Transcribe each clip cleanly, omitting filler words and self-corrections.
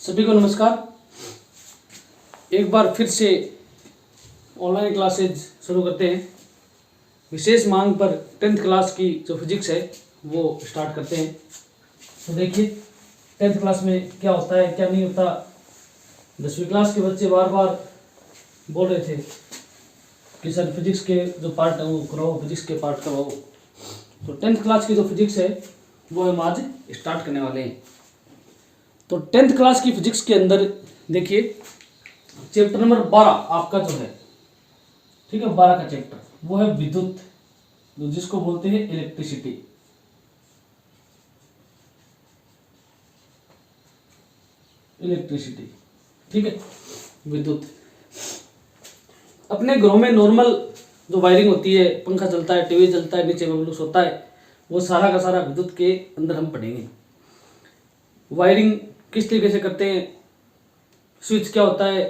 सभी को नमस्कार। एक बार फिर से ऑनलाइन क्लासेज शुरू करते हैं। विशेष मांग पर 10th क्लास की जो फिजिक्स है वो स्टार्ट करते हैं। तो देखिए 10th क्लास में क्या होता है क्या नहीं होता। 10वीं क्लास के बच्चे बार बार बोल रहे थे कि सर फिजिक्स के जो पार्ट है वो कराओ, फिजिक्स के पार्ट करवाओ। तो 10th क्लास की जो फिजिक्स है वो हम आज स्टार्ट करने वाले हैं। तो 10th क्लास की फिजिक्स के अंदर देखिए चैप्टर नंबर 12 आपका जो है, ठीक है, 12 का चैप्टर वो है विद्युत, जो जिसको बोलते हैं इलेक्ट्रिसिटी। इलेक्ट्रिसिटी, ठीक है, विद्युत। अपने घरों में नॉर्मल जो वायरिंग होती है, पंखा चलता है, टीवी चलता है, नीचे बबलूस होता है, वो सारा का सारा विद्युत के अंदर हम पढ़ेंगे। वायरिंग किस तरीके से करते हैं, स्विच क्या होता है,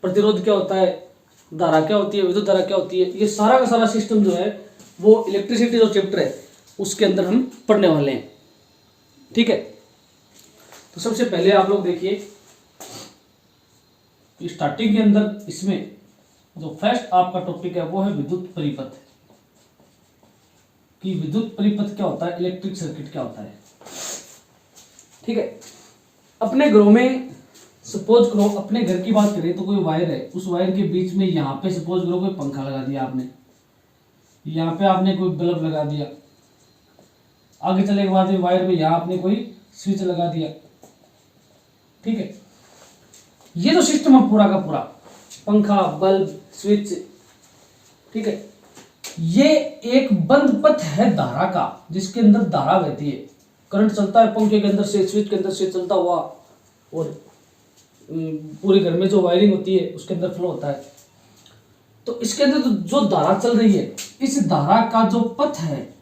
प्रतिरोध क्या होता है, धारा क्या होती है, विद्युत धारा क्या होती है, ये सारा का सारा सिस्टम जो है वो इलेक्ट्रिसिटी जो चैप्टर है उसके अंदर हम पढ़ने वाले हैं, ठीक है। तो सबसे पहले आप लोग देखिए स्टार्टिंग के अंदर इसमें जो फर्स्ट आपका टॉपिक है वो है विद्युत परिपथ। कि विद्युत परिपथ क्या होता है, इलेक्ट्रिक सर्किट क्या होता है, ठीक है। अपने घरों में सपोज करो, अपने घर की बात करें तो कोई वायर है, उस वायर के बीच में यहाँ पे सपोज करो कोई पंखा लगा दिया आपने, यहाँ पे आपने कोई बल्ब लगा दिया, आगे चले के बाद में वायर में यहाँ आपने कोई स्विच लगा दिया, ठीक है। ये जो सिस्टम है पूरा का पूरा, पंखा, बल्ब, स्विच, ठीक है, ये एक बंद पथ है धारा का, जिसके अंदर धारा बहती है, करंट चलता है पंखे के अंदर से, स्विच के अंदर से चलता हुआ, और पूरे घर में जो वायरिंग होती है उसके अंदर फ्लो होता है। तो इसके अंदर जो धारा चल रही है, इस धारा का जो पथ है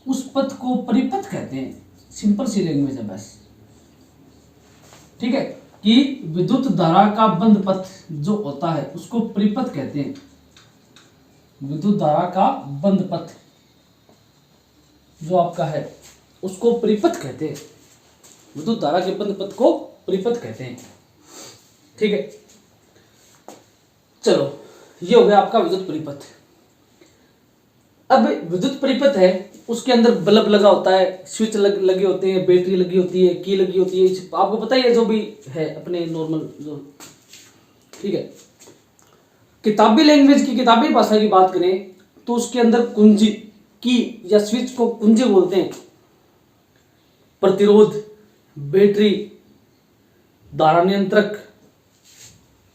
उस पथ को परिपथ कहते हैं। सिंपल सी लैंग्वेज है बस, ठीक है, कि विद्युत धारा का बंद पथ जो होता है उसको परिपथ कहते हैं। विद्युत धारा का बंद पथ जो आपका है उसको परिपथ कहते हैं। विद्युत धारा के बंद पथ को परिपथ कहते हैं, ठीक है। चलो, ये हो गया आपका विद्युत परिपथ। अब विद्युत परिपथ है, उसके अंदर बल्ब लगा होता है, स्विच लगे होते हैं, बैटरी लगी होती है, की लगी होती है, आपको पता ही है जो भी है अपने नॉर्मल जो, ठीक है। किताबी लैंग्वेज की, किताबी भाषा की बात करें तो उसके अंदर कुंजी की या स्विच को कुंजी बोलते हैं। प्रतिरोध, बैटरी, धारा नियंत्रक,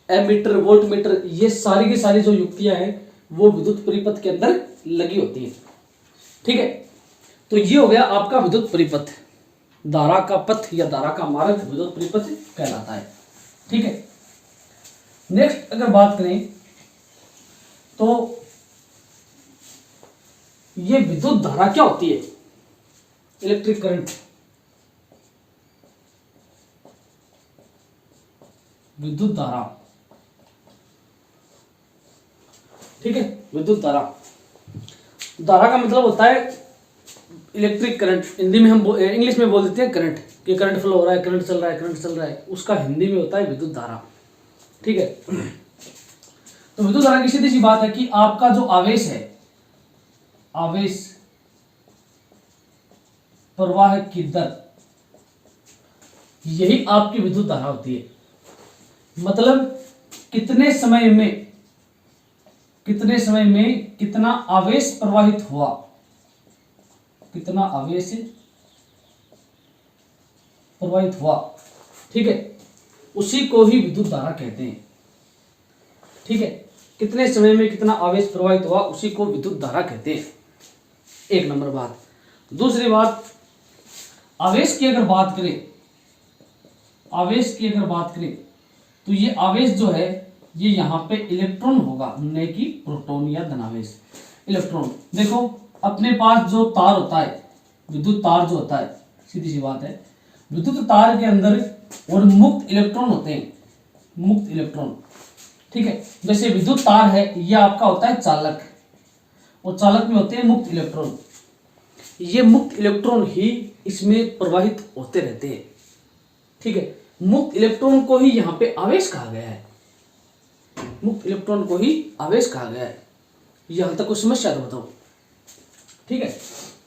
एमीटर, वोल्टमीटर, ये सारी की सारी जो युक्तियां हैं वो विद्युत परिपथ के अंदर लगी होती है, ठीक है। तो ये हो गया आपका विद्युत परिपथ। धारा का पथ या धारा का मार्ग विद्युत परिपथ कहलाता है, ठीक है। नेक्स्ट अगर बात करें तो ये विद्युत धारा क्या होती है, इलेक्ट्रिक करंट, विद्युत धारा, ठीक है। विद्युत धारा, धारा का मतलब होता है इलेक्ट्रिक करंट। हिंदी में हम इंग्लिश में बोल देते हैं करंट, कि करंट फ्लो हो रहा है, करंट चल रहा है, करंट चल रहा है, उसका हिंदी में होता है विद्युत धारा, ठीक है। तो विद्युत धारा की सीधी सी बात है कि आपका जो आवेश है, आवेश प्रवाह की दर, यही आपकी विद्युत धारा होती है। मतलब कितने समय में कितना आवेश प्रवाहित हुआ, कितना आवेश प्रवाहित हुआ, ठीक है, उसी को ही विद्युत धारा कहते हैं, ठीक है। कितने समय में कितना आवेश प्रवाहित हुआ उसी को विद्युत धारा कहते हैं, एक नंबर बात। दूसरी बात, आवेश की अगर बात करें, आवेश की अगर बात करें तो ये आवेश जो है ये यहाँ पे इलेक्ट्रॉन होगा, न कि प्रोटॉन या धनावेश। इलेक्ट्रॉन, देखो अपने पास जो तार होता है, विद्युत तार जो होता है, सीधी सी बात है, विद्युत तार के अंदर और मुक्त इलेक्ट्रॉन होते हैं, मुक्त इलेक्ट्रॉन, ठीक है। जैसे विद्युत तार है ये आपका होता है चालक, और चालक में होते हैं मुक्त इलेक्ट्रॉन। ये मुक्त इलेक्ट्रॉन ही इसमें प्रवाहित होते रहते हैं, ठीक है। मुक्त इलेक्ट्रॉन को ही यहाँ पे आवेश कहा गया है, मुक्त इलेक्ट्रॉन को ही आवेश कहा गया है। यहां तक कोई समस्या तो बताओ। ठीक है,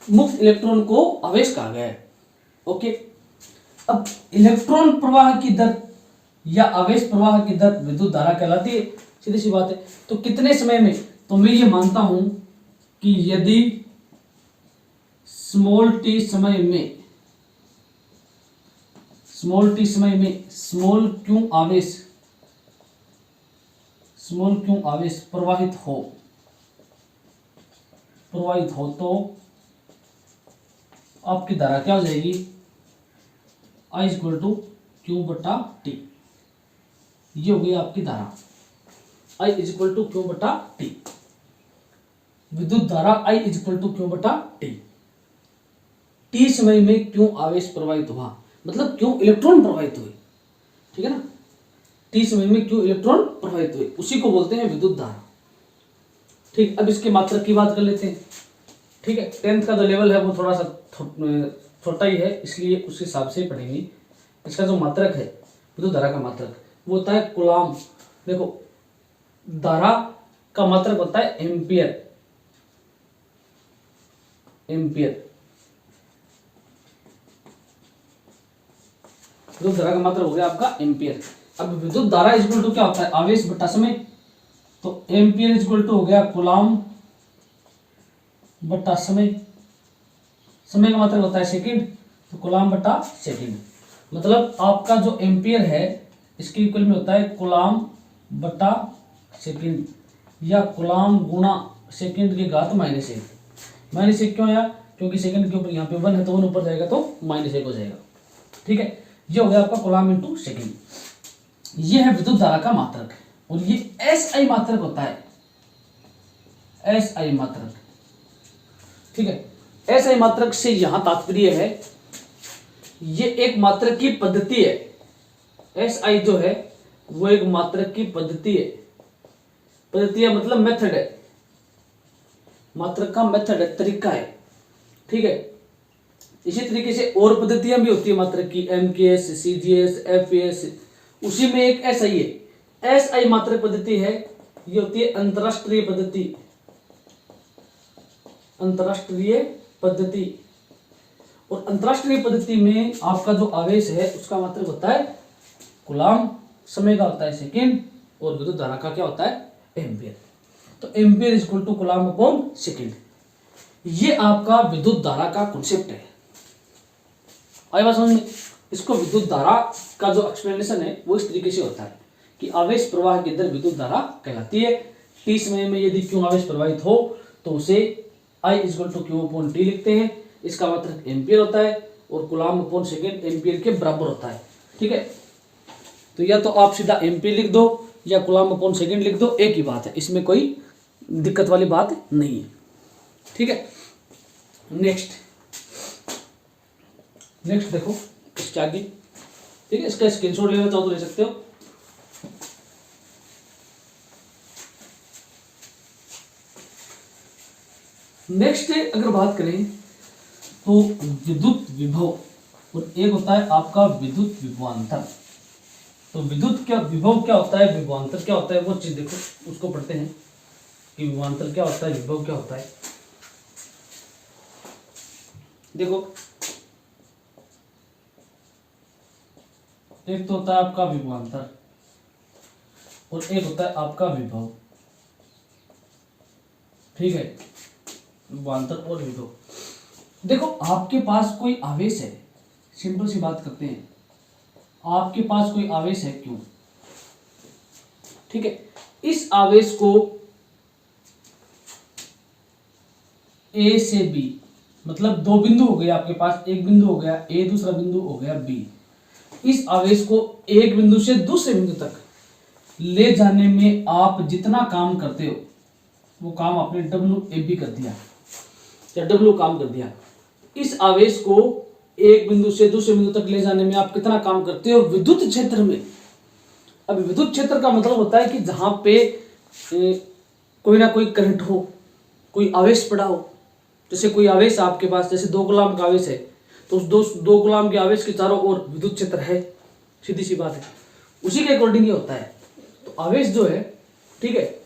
मुक्त इलेक्ट्रॉन को आवेश कहा गया है। ओके, अब इलेक्ट्रॉन प्रवाह की दर या आवेश प्रवाह की दर विद्युत धारा कहलाती है, सीधी सी बात है। तो कितने समय में, तो मैं ये मानता हूं कि यदि स्मॉल टी समय में स्मॉल क्यू आवेश प्रवाहित हो तो आपकी धारा क्या हो जाएगी, I = Q/T। ये हो गई आपकी धारा, I = Q/T। विद्युत धारा I = Q/T। टी समय में क्यों आवेश प्रवाहित हुआ, मतलब क्यों इलेक्ट्रॉन प्रवाहित हुए, ठीक है ना। टी समय में क्यों इलेक्ट्रॉन प्रवाहित हुए, उसी को बोलते हैं विद्युत धारा। ठीक, अब इसके मात्रक की बात कर लेते हैं। ठीक है, 10th का जो लेवल है वो थोड़ा सा छोटा ही है, इसलिए उस हिसाब से ही पढ़ेंगे। इसका जो मात्रक है विद्युत धारा का मात्रक वो होता है कूलाम। देखो, धारा का मात्रक होता है एम्पियर। विद्युत धारा का मात्रक हो गया आपका एम्पियर। अब विद्युत धारा इक्वल टू क्या होता है, आवेश बटा समय। तो एम्पियर इक्वल टू हो गया कूलाम बटा समय। समय का मात्रक होता है सेकंड, तो कूलाम बटा सेकंड। मतलब आपका जो एम्पियर है इसके इक्वल में होता है कूलाम बटा सेकंड, या कूलाम गुणा सेकंड की घात -1। -1 क्यों आया, क्योंकि सेकंड के ऊपर यहाँ पे 1 है तो 1 ऊपर जाएगा तो -1 हो जाएगा। ठीक है, ये हो गया आपका कूलाम इंटू सेकंड। ये है विद्युत धारा का मात्रक, और ये SI मात्रक होता है, SI मात्रक। ठीक है, SI मात्रक से यहां तात्पर्य है ये एक मात्रक की पद्धति है। SI जो है वो एक मात्रक की पद्धति है। पद्धति है मतलब मेथड है, मात्रक का मेथड है, तरीका है। ठीक है, इसी तरीके से और पद्धतियां भी होती है मात्रक की, MKS, CGS, FAS, उसी में एक SI है। SI मात्रक पद्धति है, ये होती है अंतरराष्ट्रीय पद्धति। अंतरराष्ट्रीय पद्धति, और अंतरराष्ट्रीय पद्धति में आपका जो आवेश है उसका मात्रक होता है कूलाम, समय का होता है सेकंड, और विद्युत धारा का क्या होता है एम्पियर। तो ampere equal to coulomb upon second. ये आपका विद्युत धारा का कॉन्सेप्ट है। आई बात समझ में। इसको विद्युत धारा का जो एक्सप्लेनेशन है वो इस तरीके से होता है कि आवेश प्रवाह की दर विद्युत धारा कहलाती है। टी समय में यदि क्यों आवेश प्रवाहित हो तो उसे I = Q/T लिखते हैं। इसका मात्रक एम्पियर होता है, और कूलाम अपॉन सेकंड एम्पियर के बराबर होता है। ठीक है, तो या तो आप सीधा एम्पियर लिख दो या कूलाम अपॉन सेकंड लिख दो, एक ही बात है, इसमें कोई दिक्कत वाली बात नहीं है। ठीक है, नेक्स्ट देखो इसके आगे। ठीक है, इसका स्क्रीनशॉट लेना चाहो तो ले सकते हो। नेक्स्ट अगर बात करें तो विद्युत विभव, और एक होता है आपका विद्युत विभवांतर। तो विद्युत क्या विभव क्या होता है, विभवांतर क्या होता है, वो चीज देखो, उसको पढ़ते हैं कि विभवांतर क्या होता है, विभव क्या होता है। देखो, एक तो होता है आपका विभवांतर और एक होता है आपका विभव। ठीक है, विभवांतर और विभव। देखो, आपके पास कोई आवेश है, सिंपल सी बात करते हैं, आपके पास कोई आवेश है क्यों। ठीक है, इस आवेश को A से B, मतलब दो बिंदु हो गए आपके पास, एक बिंदु हो गया A, दूसरा बिंदु हो गया B। इस आवेश को एक बिंदु से दूसरे बिंदु तक ले जाने में आप जितना काम करते हो वो काम आपने WAB कर दिया या W काम कर दिया। इस आवेश को एक बिंदु से दूसरे बिंदु तक ले जाने में आप कितना काम करते हो विद्युत क्षेत्र में। अब विद्युत क्षेत्र का मतलब होता है कि जहां पे कोई ना कोई करंट हो, कोई आवेश पड़ा हो। जैसे कोई आवेश आपके पास, जैसे 2 कूलाम का आवेश है तो उस दो कूलाम के आवेश के चारों ओर विद्युत क्षेत्र है। सीधी सी बात है, उसी के अकॉर्डिंग ये होता है। तो आवेश जो है, ठीक है,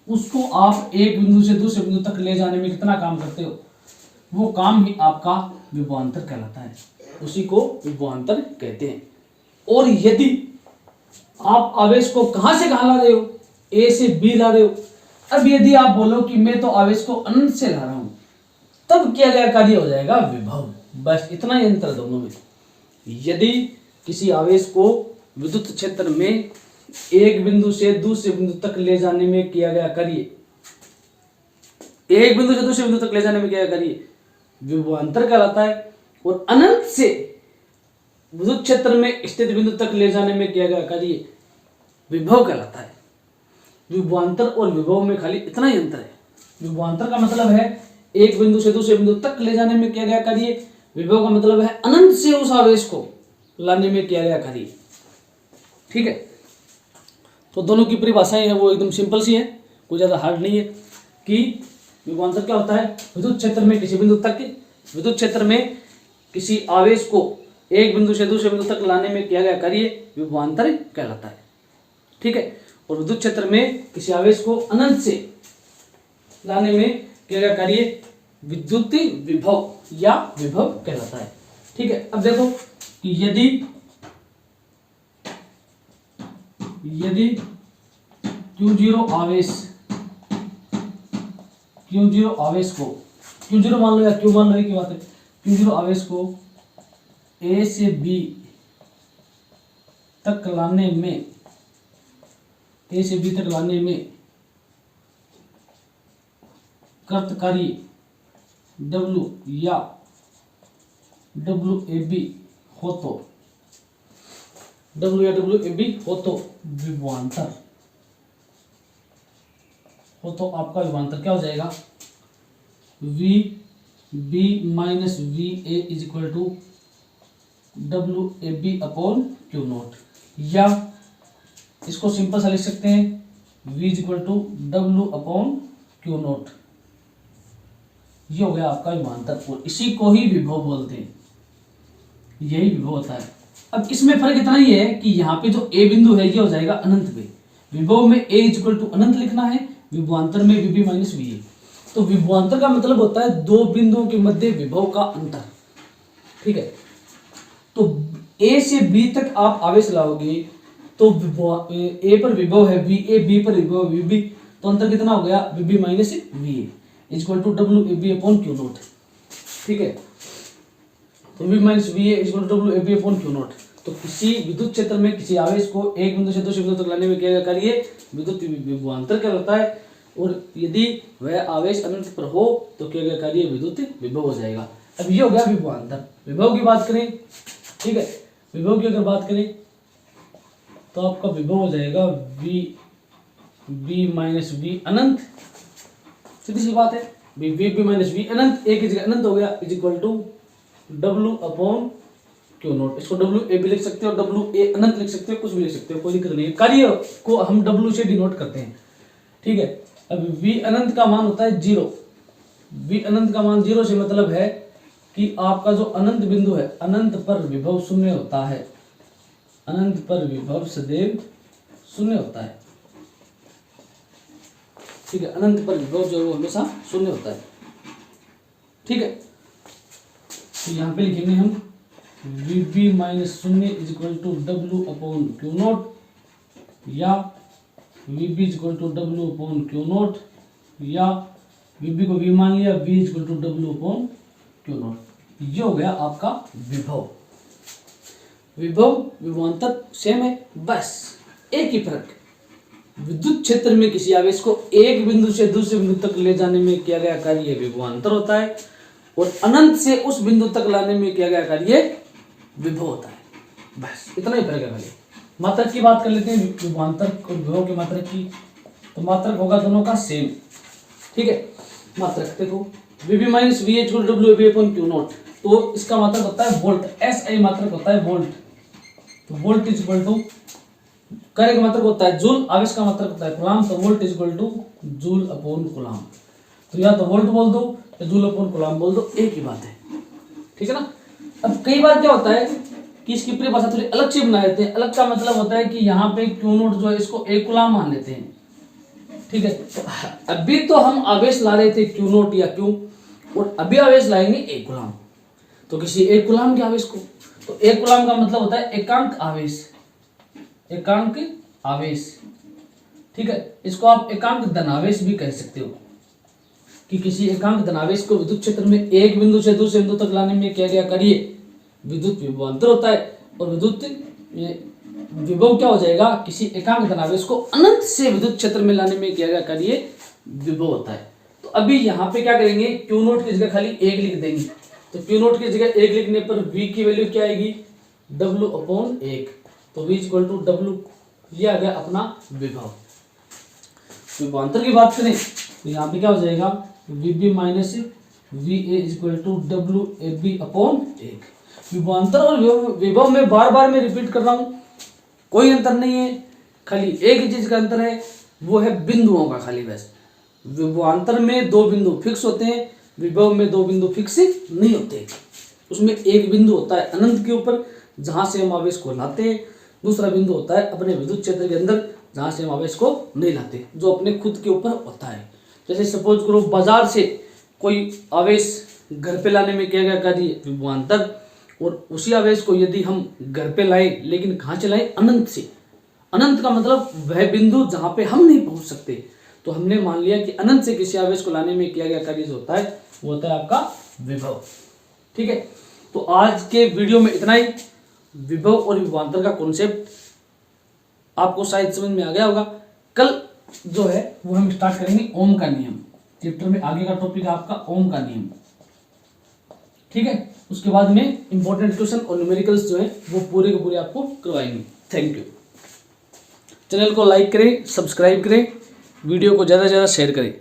उसको आप एक बिंदु से दूसरे बिंदु तक ले जाने में कितना काम करते हो, वो काम ही आपका विभवांतर कहलाता है, उसी को विभवांतर कहते हैं। और यदि आप आवेश को कहां से कहां ला रहे हो, ए से बी ला रहे हो, अब यदि आप बोलो कि मैं तो आवेश को अनंत से ला रहा हूं, तब किया गया कार्य हो जाएगा विभव। बस इतना ही अंतर दोनों में। यदि किसी आवेश को विद्युत क्षेत्र में एक बिंदु से दूसरे बिंदु तक ले जाने में किया गया कार्य, एक बिंदु से दूसरे बिंदु तक ले जाने में किया गया कार्य विभवांतर कहलाता है, और अनंत से विद्युत क्षेत्र में स्थित बिंदु तक ले जाने में किया गया कार्य विभव कहलाता है। विभवांतर और विभव में खाली इतना ही अंतर है। विभवांतर का मतलब है एक बिंदु से दूसरे बिंदु तक ले जाने में किया गया कार्य, विभव का मतलब है अनंत से उस आवेश को लाने में किया गया कार्य। ठीक है, तो दोनों की परिभाषाएं है वो एकदम सिंपल सी है, कोई ज्यादा हार्ड नहीं है। कि विभवांतर क्या होता है, विद्युत क्षेत्र में किसी बिंदु तक, विद्युत क्षेत्र में किसी आवेश को एक बिंदु से दूसरे बिंदु तक लाने में किया गया कार्य विभवांतर कहलाता है। ठीक है, और विद्युत क्षेत्र में किसी आवेश को अनंत से लाने में किया गया कार्य विद्युत विभव या विभव कहलाता है। ठीक है, अब देखो कि यदि Q0 आवेश, Q0 आवेश को, Q0 मान लो या Q मान लो की बात है, Q0 आवेश को A से B तक लाने में, A से B तक लाने में कृतकारी W या WAB हो तो, W या WAB हो तो विभवांतर, हो तो आपका विभवांतर क्या हो जाएगा, VB minus VA is equal to WAB upon Q naught, या इसको सिंपल सा लिख सकते हैं V is equal to W upon Q naught. ये हो गया आपका विभवांतर, और इसी को ही विभव बोलते हैं, यही विभव होता है। अब इसमें फर्क इतना ही है कि यहाँ पे जो A बिंदु है ये हो जाएगा अनंत पे, विभव में A इज इक्वल टू अनंत लिखना है, विभवांतर में VB माइनस VA। तो विभवांतर का मतलब होता है दो बिंदुओं के मध्य विभव का अंतर। ठीक है, तो A से B तक आप आवेश लाओगे तो A पर विभव है VA, B पर विभव VB, तो अंतर कितना हो गया, VB minus VA equal to WAB upon Q naught. ठीक है, तो V minus VA equal to WAB upon Q naught. तो किसी विद्युत क्षेत्र में किसी आवेश को एक बिंदु से दूसरे बिंदु तक लाने में किया गया कार्य विद्युत विभवांतर कहलाता है, और यदि वह आवेश अनंत पर हो तो किया गया कार्य विद्युत विभव हो जाएगा। अब ये हो गया विभवांतर। विभव की बात करें, ठीक है, विभव की अगर बात करें तो आपका विभव हो जाएगा VB माइनस V अनंत, सीधी सी बात है, VB माइनस V अनंत, एक की जगह अनंत हो गया, is equal to W upon Q naught. इसको WA भी लिख सकते हो, WA अनंत लिख सकते हो, कुछ भी लिख सकते हो, कोई दिक्कत नहीं है। कार्य को हम W से डिनोट करते हैं। ठीक है, अब V अनंत का मान होता है 0, V अनंत का मान 0 से मतलब है कि आपका जो अनंत बिंदु है, अनंत पर विभव शून्य होता है, अनंत पर विभव सदैव शून्य होता है। ठीक है, अनंत पर विभव जो है वो हमेशा शून्य होता है। ठीक है, तो यहाँ पे लिखेंगे हम VB माइनस शून्य is equal to W upon Q naught, या VB is equal to W upon Q naught, या VB को V मान लिया, V is equal to W upon Q naught. ये हो गया आपका विभव। विभव विभवांतर सेम है, बस एक ही फर्क, विद्युत क्षेत्र में किसी आवेश को एक बिंदु से दूसरे बिंदु तक ले जाने में किया गया कार्य विभवांतर होता है, और अनंत से उस बिंदु तक लाने में किया गया कार्य विभव होता है। बस इतना ही फर्क है। खाली मात्रक की बात कर लेते हैं, विभवांतर और विभव की मात्रक की, तो मात्रक होगा दोनों का सेम। ठीक है, मात्रक देखो VB minus VA equal to WAB upon Q naught, तो इसका मात्रक होता है वोल्ट, SI मात्रक होता है वोल्ट, तो वोल्ट इज इक्वल टू, कार्य का मात्रक होता है जूल, आवेश का मात्रक होता है कूलाम, तो volt is equal two joule upon coulomb. तो या तो वोल्ट बोल दो या जूल अपॉन कूलाम बोल दो, एक ही बात है। ठीक है ना। अब कई बार क्या होता है कि इसकी परिभाषा थोड़ी अलग से बना लेते हैं। अलग का मतलब होता है कि यहाँ पे क्यू नोट जो है इसको 1 कूलम मान लेते हैं, ठीक है। तो अभी तो हम आवेश ला रहे थे क्यू नोट या क्यू, और अभी आवेश लाएंगे 1 कूलम। तो किसी 1 कूलम के आवेश को, तो 1 कूलम का मतलब होता है एकांक आवेश, एकांक आवेश, ठीक है। इसको आप एकांक धनावेश भी कह सकते हो, कि किसी एकांक धनावेश को विद्युत क्षेत्र में एक बिंदु से दूसरे बिंदु तक लाने में किया गया कार्य विद्युत विभवांतर होता है। और विद्युत विभव क्या हो जाएगा, किसी एकांक धनावेश को अनंत से विद्युत क्षेत्र में लाने में किया गया कार्य विभव होता है। तो अभी यहाँ पे क्या करेंगे, क्यू नोट की जगह खाली 1 लिख देंगे। तो क्यू नोट की जगह 1 लिखने पर V की वैल्यू क्या आएगी, W/1। तो V = W लिया गया अपना विभव। विभवांतर की बात करें तो यहाँ पे क्या हो जाएगा, VB - VA = WAB/1। विभवांतर और विभव में बार बार मैं रिपीट कर रहा हूँ, कोई अंतर नहीं है, खाली एक ही चीज का अंतर है, वो है बिंदुओं का खाली बस। विभवांतर में 2 बिंदु फिक्स होते हैं, विभव में 2 बिंदु फिक्स नहीं होते। उसमें एक बिंदु होता है अनंत के ऊपर जहां से हम आवेश को लाते हैं, दूसरा बिंदु होता है अपने विद्युत क्षेत्र के अंदर जहां से हम आवेश को नहीं लाते, जो अपने खुद के ऊपर होता है। जैसे सपोज करो बाजार से कोई आवेश घर पे लाने में किया गया कार्य विभवांतर, और उसी आवेश को यदि हम घर पे लाए, लेकिन कहाँ से लाए, अनंत से। अनंत का मतलब वह बिंदु जहां पे हम नहीं पहुंच सकते। तो हमने मान लिया कि अनंत से किसी आवेश को लाने में किया गया कार्य जो होता है वो होता है आपका विभव, ठीक है। तो आज के वीडियो में इतना ही। विभव और विभवांतर का कॉन्सेप्ट आपको शायद समझ में आ गया होगा। कल जो है वो हम स्टार्ट करेंगे ओम का नियम। चैप्टर में आगे का टॉपिक है आपका ओम का नियम, ठीक है। उसके बाद में इंपॉर्टेंट क्वेश्चन और न्यूमेरिकल्स जो है वो पूरे के पूरे आपको करवाएंगे। Thank you. चैनल को लाइक करें, सब्सक्राइब करें, वीडियो को ज़्यादा से ज़्यादा शेयर करें।